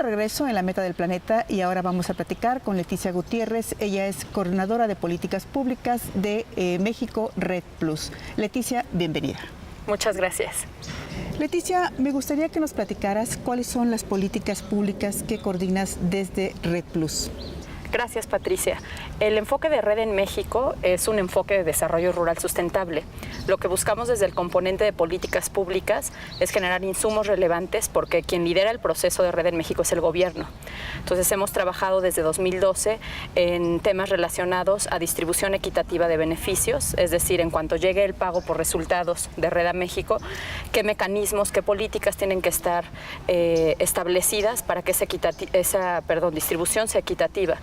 regreso en La Meta del Planeta y ahora vamos a platicar con Leticia Gutiérrez. Ella es coordinadora de políticas públicas de México Red Plus. Leticia, bienvenida. Muchas gracias. Leticia, me gustaría que nos platicaras cuáles son las políticas públicas que coordinas desde Red Plus. Gracias, Patricia. El enfoque de Red en México es un enfoque de desarrollo rural sustentable. Lo que buscamos desde el componente de políticas públicas es generar insumos relevantes porque quien lidera el proceso de Red en México es el gobierno. Entonces hemos trabajado desde 2012 en temas relacionados a distribución equitativa de beneficios, es decir, en cuanto llegue el pago por resultados de Red a México, qué mecanismos, qué políticas tienen que estar establecidas para que esa distribución sea equitativa.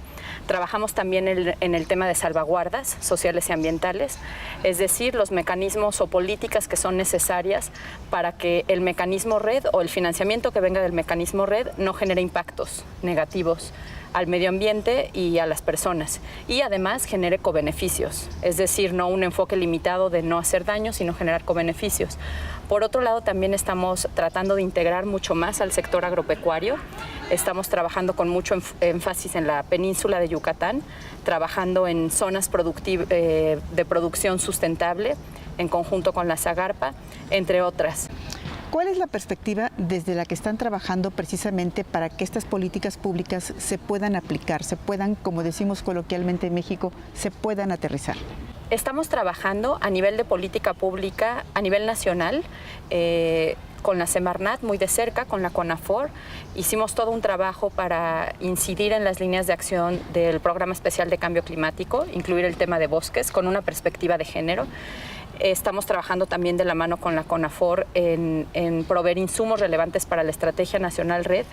Trabajamos también en el tema de salvaguardas sociales y ambientales, es decir, los mecanismos o políticas que son necesarias para que el mecanismo Red o el financiamiento que venga del mecanismo Red no genere impactos negativos al medio ambiente y a las personas, y además genere cobeneficios, es decir, no un enfoque limitado de no hacer daño, sino generar cobeneficios. Por otro lado, también estamos tratando de integrar mucho más al sector agropecuario. Estamos trabajando con mucho énfasis en la península de Yucatán, trabajando en zonas de producción sustentable, en conjunto con la Zagarpa, entre otras. ¿Cuál es la perspectiva desde la que están trabajando precisamente para que estas políticas públicas se puedan aplicar, se puedan, como decimos coloquialmente en México, se puedan aterrizar? Estamos trabajando a nivel de política pública, a nivel nacional, con la Semarnat muy de cerca, con la CONAFOR. Hicimos todo un trabajo para incidir en las líneas de acción del Programa Especial de Cambio Climático, incluir el tema de bosques con una perspectiva de género. Estamos trabajando también de la mano con la CONAFOR en proveer insumos relevantes para la Estrategia Nacional Red.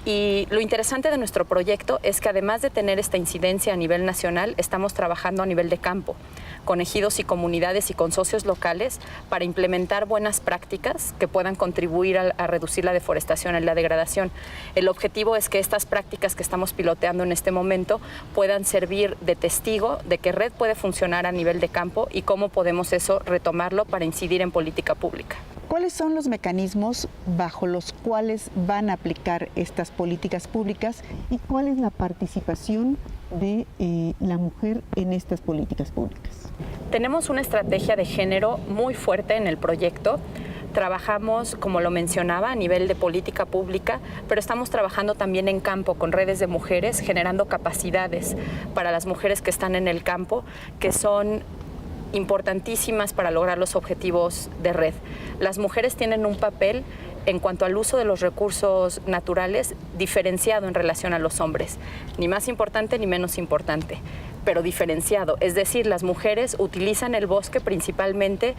Y lo interesante de nuestro proyecto es que además de tener esta incidencia a nivel nacional, estamos trabajando a nivel de campo, con ejidos y comunidades y con socios locales para implementar buenas prácticas que puedan contribuir a reducir la deforestación y la degradación. El objetivo es que estas prácticas que estamos piloteando en este momento puedan servir de testigo de que Red puede funcionar a nivel de campo y cómo podemos eso retomarlo para incidir en política pública. ¿Cuáles son los mecanismos bajo los cuales van a aplicar estas políticas públicas y cuál es la participación de la mujer en estas políticas públicas? Tenemos una estrategia de género muy fuerte en el proyecto. Trabajamos, como lo mencionaba, a nivel de política pública, pero estamos trabajando también en campo con redes de mujeres, generando capacidades para las mujeres que están en el campo, que son importantísimas para lograr los objetivos de Red. Las mujeres tienen un papel en cuanto al uso de los recursos naturales diferenciado en relación a los hombres, ni más importante ni menos importante, pero diferenciado. Es decir, las mujeres utilizan el bosque principalmente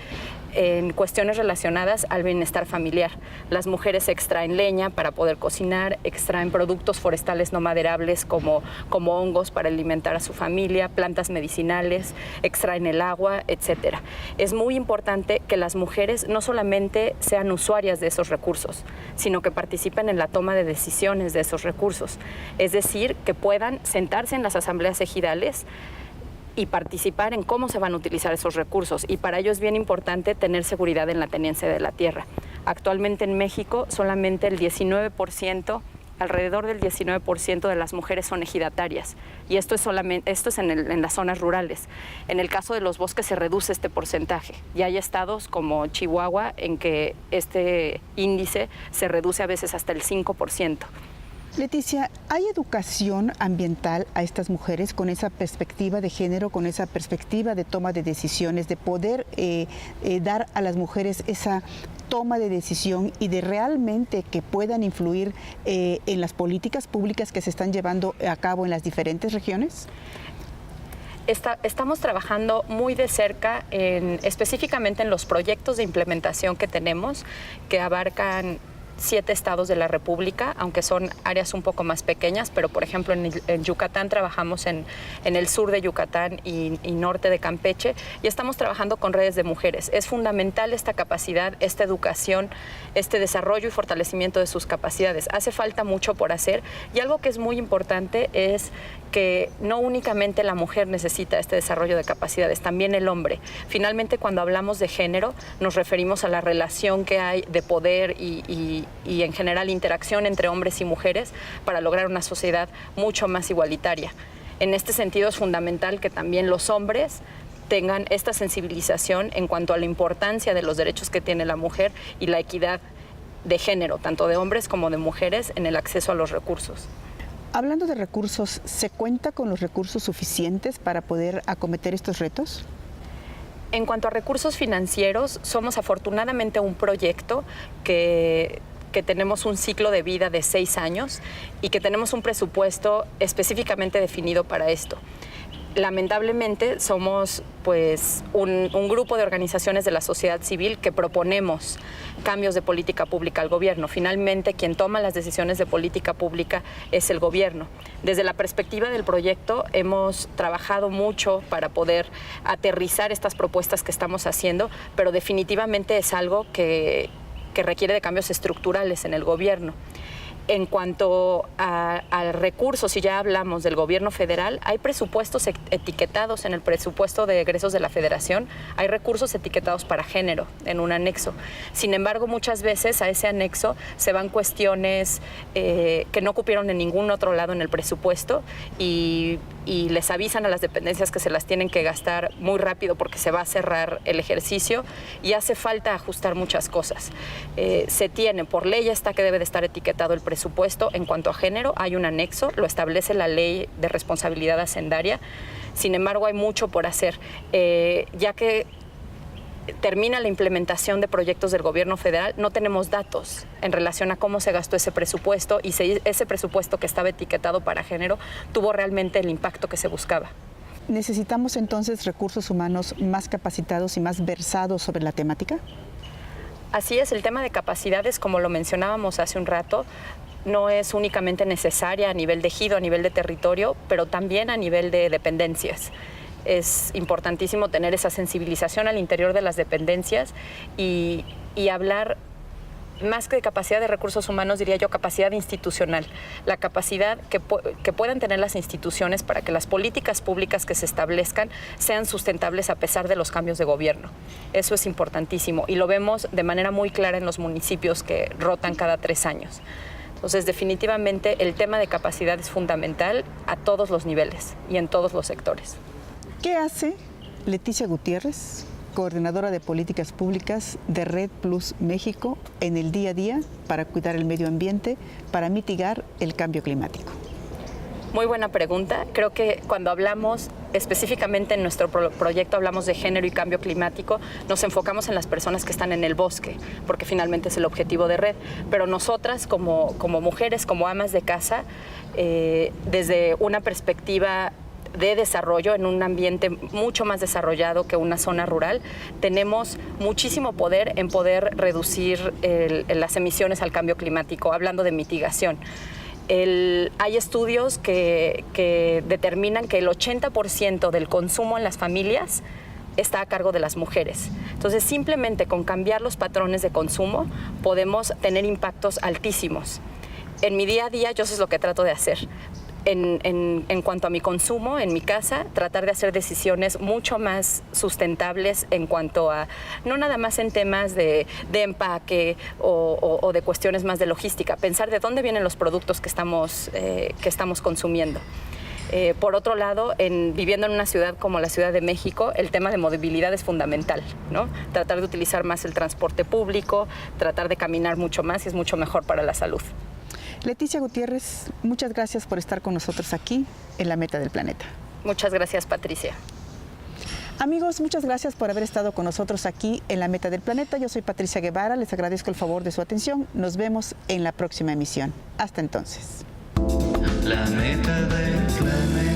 en cuestiones relacionadas al bienestar familiar. Las mujeres extraen leña para poder cocinar, extraen productos forestales no maderables como hongos para alimentar a su familia, plantas medicinales, extraen el agua, etc. Es muy importante que las mujeres no solamente sean usuarias de esos recursos, sino que participen en la toma de decisiones de esos recursos. Es decir, que puedan sentarse en las asambleas ejidales y participar en cómo se van a utilizar esos recursos. Y para ello es bien importante tener seguridad en la tenencia de la tierra. Actualmente en México solamente el 19%, alrededor del 19% de las mujeres son ejidatarias. Y esto es en las zonas rurales. En el caso de los bosques se reduce este porcentaje. Y hay estados como Chihuahua en que este índice se reduce a veces hasta el 5%. Leticia, ¿hay educación ambiental a estas mujeres con esa perspectiva de género, con esa perspectiva de toma de decisiones, de poder dar a las mujeres esa toma de decisión y de realmente que puedan influir en las políticas públicas que se están llevando a cabo en las diferentes regiones? Estamos trabajando muy de cerca específicamente en los proyectos de implementación que tenemos, que abarcan 7 estados de la República, aunque son áreas un poco más pequeñas, pero por ejemplo en Yucatán trabajamos en el sur de Yucatán y norte de Campeche, y estamos trabajando con redes de mujeres. Es fundamental esta capacidad, esta educación, este desarrollo y fortalecimiento de sus capacidades. Hace falta mucho por hacer, y algo que es muy importante es que no únicamente la mujer necesita este desarrollo de capacidades, también el hombre. Finalmente, cuando hablamos de género, nos referimos a la relación que hay de poder y y en general interacción entre hombres y mujeres para lograr una sociedad mucho más igualitaria. En este sentido es fundamental que también los hombres tengan esta sensibilización en cuanto a la importancia de los derechos que tiene la mujer y la equidad de género, tanto de hombres como de mujeres, en el acceso a los recursos. Hablando de recursos, ¿se cuenta con los recursos suficientes para poder acometer estos retos? En cuanto a recursos financieros, somos afortunadamente un proyecto que tenemos un ciclo de vida de 6 años y que tenemos un presupuesto específicamente definido para esto. Lamentablemente somos pues un grupo de organizaciones de la sociedad civil que proponemos cambios de política pública al gobierno. Finalmente, quien toma las decisiones de política pública es el gobierno. Desde la perspectiva del proyecto hemos trabajado mucho para poder aterrizar estas propuestas que estamos haciendo, pero definitivamente es algo que requiere de cambios estructurales en el gobierno. En cuanto a recursos, si ya hablamos del gobierno federal, hay presupuestos etiquetados en el presupuesto de egresos de la Federación, hay recursos etiquetados para género en un anexo. Sin embargo, muchas veces a ese anexo se van cuestiones que no cupieron en ningún otro lado en el presupuesto y les avisan a las dependencias que se las tienen que gastar muy rápido porque se va a cerrar el ejercicio y hace falta ajustar muchas cosas. Se tiene, por ley está que debe de estar etiquetado el presupuesto en cuanto a género, hay un anexo, lo establece la ley de responsabilidad hacendaria. Sin embargo, hay mucho por hacer, ya que termina la implementación de proyectos del gobierno federal, no tenemos datos en relación a cómo se gastó ese presupuesto y si ese presupuesto que estaba etiquetado para género tuvo realmente el impacto que se buscaba. ¿Necesitamos entonces recursos humanos más capacitados y más versados sobre la temática? Así es, el tema de capacidades, como lo mencionábamos hace un rato, no es únicamente necesaria a nivel de ejido, a nivel de territorio, pero también a nivel de dependencias. Es importantísimo tener esa sensibilización al interior de las dependencias y hablar más que de capacidad de recursos humanos, diría yo, capacidad institucional, la capacidad que puedan tener las instituciones para que las políticas públicas que se establezcan sean sustentables a pesar de los cambios de gobierno. Eso es importantísimo y lo vemos de manera muy clara en los municipios que rotan cada 3 años. Entonces, definitivamente, el tema de capacidad es fundamental a todos los niveles y en todos los sectores. ¿Qué hace Leticia Gutiérrez, coordinadora de políticas públicas de Red Plus México, en el día a día para cuidar el medio ambiente, para mitigar el cambio climático? Muy buena pregunta. Creo que cuando hablamos específicamente en nuestro proyecto, hablamos de género y cambio climático, nos enfocamos en las personas que están en el bosque, porque finalmente es el objetivo de Red. Pero nosotras, como mujeres, como amas de casa, desde una perspectiva de desarrollo en un ambiente mucho más desarrollado que una zona rural, tenemos muchísimo poder en poder reducir las emisiones al cambio climático, hablando de mitigación. Hay estudios que determinan que el 80% del consumo en las familias está a cargo de las mujeres. Entonces, simplemente con cambiar los patrones de consumo podemos tener impactos altísimos. En mi día a día, yo eso es lo que trato de hacer. En cuanto a mi consumo en mi casa, tratar de hacer decisiones mucho más sustentables en cuanto a, no nada más en temas de empaque o de cuestiones más de logística, pensar de dónde vienen los productos que estamos consumiendo. Por otro lado, viviendo en una ciudad como la Ciudad de México, el tema de movilidad es fundamental, ¿no? Tratar de utilizar más el transporte público, tratar de caminar mucho más y es mucho mejor para la salud. Leticia Gutiérrez, muchas gracias por estar con nosotros aquí en La Meta del Planeta. Muchas gracias, Patricia. Amigos, muchas gracias por haber estado con nosotros aquí en La Meta del Planeta. Yo soy Patricia Guevara, les agradezco el favor de su atención. Nos vemos en la próxima emisión. Hasta entonces. La Meta del Planeta.